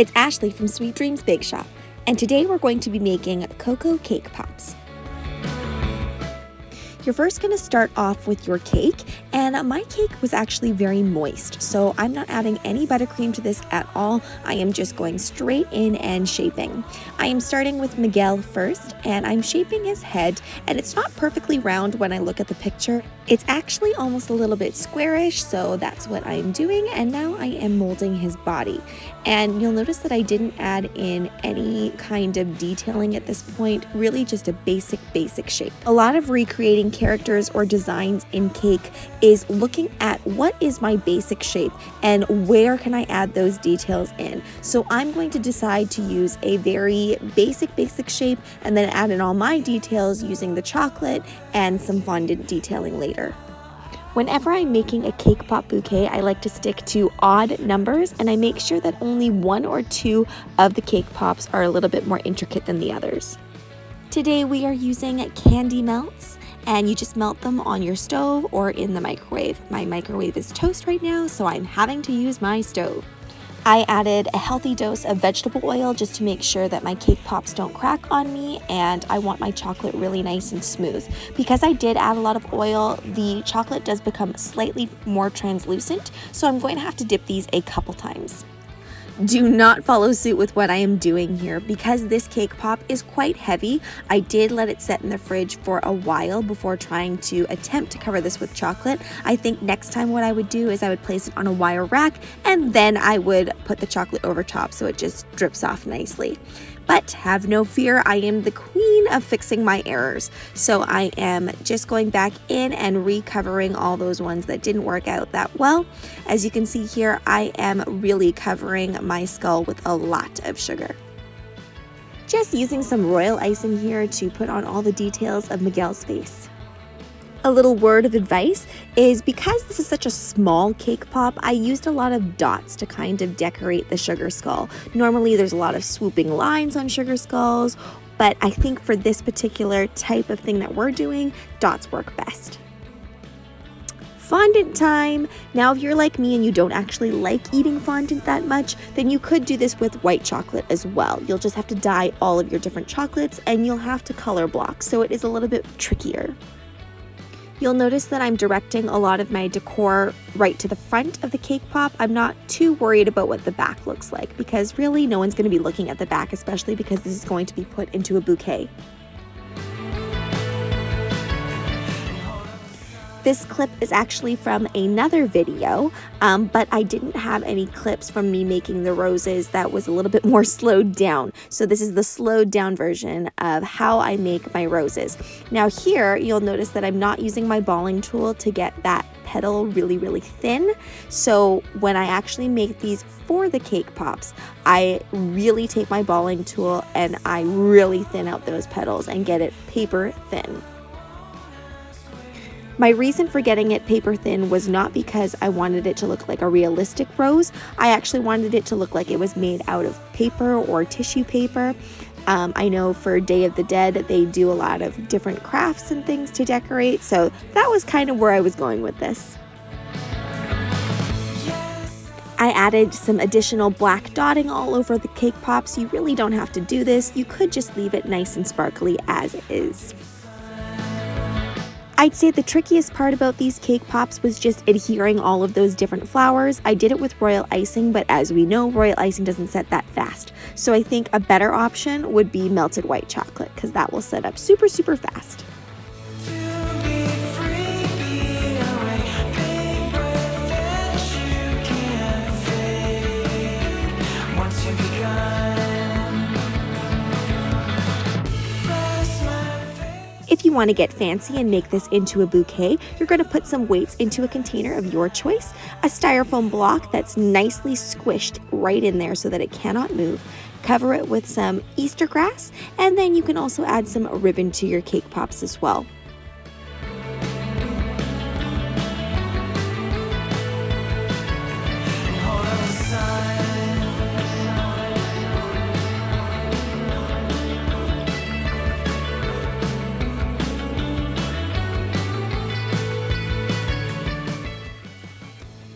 It's Ashleigh from Sweet Dreams Bake Shop, and today we're going to be making Coco cake pops. You're first going to start off with your cake, and my cake was actually very moist, so I'm not adding any buttercream to this at all. I am just going straight in and shaping. I am starting with Miguel first, and I'm shaping his head, and it's not perfectly round when I look at the picture. It's actually almost a little bit squarish, so that's what I'm doing, and now I am molding his body. And you'll notice that I didn't add in any kind of detailing at this point, really just a basic shape. A lot of recreating characters or designs in cake is looking at what is my basic shape and where can I add those details in. So I'm going to decide to use a very basic shape and then add in all my details using the chocolate and some fondant detailing later. Whenever I'm making a cake pop bouquet, I like to stick to odd numbers, and I make sure that only one or two of the cake pops are a little bit more intricate than the others. Today we are using candy melts, and you just melt them on your stove or in the microwave. My microwave is toast right now, so I'm having to use my stove. I added a healthy dose of vegetable oil just to make sure that my cake pops don't crack on me, and I want my chocolate really nice and smooth. Because I did add a lot of oil, the chocolate does become slightly more translucent, so I'm going to have to dip these a couple times. Do not follow suit with what I am doing here. Because this cake pop is quite heavy, I did let it set in the fridge for a while before trying to attempt to cover this with chocolate. I think next time what I would do is I would place it on a wire rack and then I would put the chocolate over top so it just drips off nicely. But have no fear, I am the queen of fixing my errors. So I am just going back in and recovering all those ones that didn't work out that well. As you can see here, I am really covering my skull with a lot of sugar. Just using some royal icing here to put on all the details of Miguel's face. A little word of advice is because this is such a small cake pop, I used a lot of dots to kind of decorate the sugar skull. Normally there's a lot of swooping lines on sugar skulls, but I think for this particular type of thing that we're doing, dots work best. Fondant time! Now if you're like me and you don't actually like eating fondant that much, then you could do this with white chocolate as well. You'll just have to dye all of your different chocolates and you'll have to color block, so it is a little bit trickier. You'll notice that I'm directing a lot of my decor right to the front of the cake pop. I'm not too worried about what the back looks like because really no one's going to be looking at the back, especially because this is going to be put into a bouquet. This clip is actually from another video, but I didn't have any clips from me making the roses that was a little bit more slowed down. So this is the slowed down version of how I make my roses. Now here, you'll notice that I'm not using my balling tool to get that petal really thin. So when I actually make these for the cake pops, I really take my balling tool and I really thin out those petals and get it paper thin. My reason for getting it paper thin was not because I wanted it to look like a realistic rose. I actually wanted it to look like it was made out of paper or tissue paper. I know for Day of the Dead they do a lot of different crafts and things to decorate, so that was kind of where I was going with this. I added some additional black dotting all over the cake pops. You really don't have to do this. You could just leave it nice and sparkly as is. I'd say the trickiest part about these cake pops was just adhering all of those different flowers. I did it with royal icing, but as we know, royal icing doesn't set that fast. So I think a better option would be melted white chocolate because that will set up super fast. If you want to get fancy and make this into a bouquet, you're going to put some weights into a container of your choice, a styrofoam block that's nicely squished right in there so that it cannot move. Cover it with some Easter grass, and then you can also add some ribbon to your cake pops as well.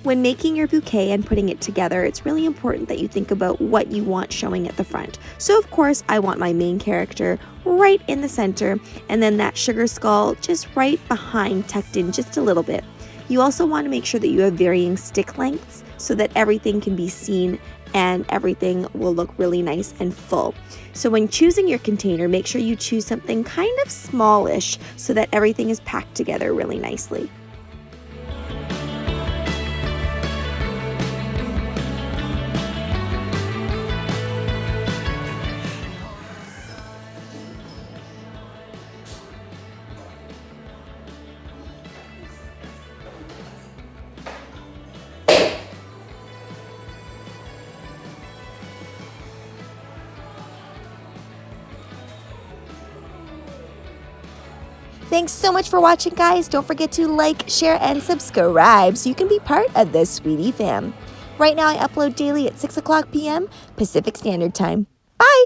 When making your bouquet and putting it together, it's really important that you think about what you want showing at the front. So of course, I want my main character right in the center, and then that sugar skull just right behind, tucked in just a little bit. You also want to make sure that you have varying stick lengths so that everything can be seen and everything will look really nice and full. So when choosing your container, make sure you choose something kind of smallish so that everything is packed together really nicely. Thanks so much for watching, guys. Don't forget to like, share, and subscribe so you can be part of the Sweetie fam. Right now, I upload daily at 6 o'clock p.m. Pacific Standard Time. Bye!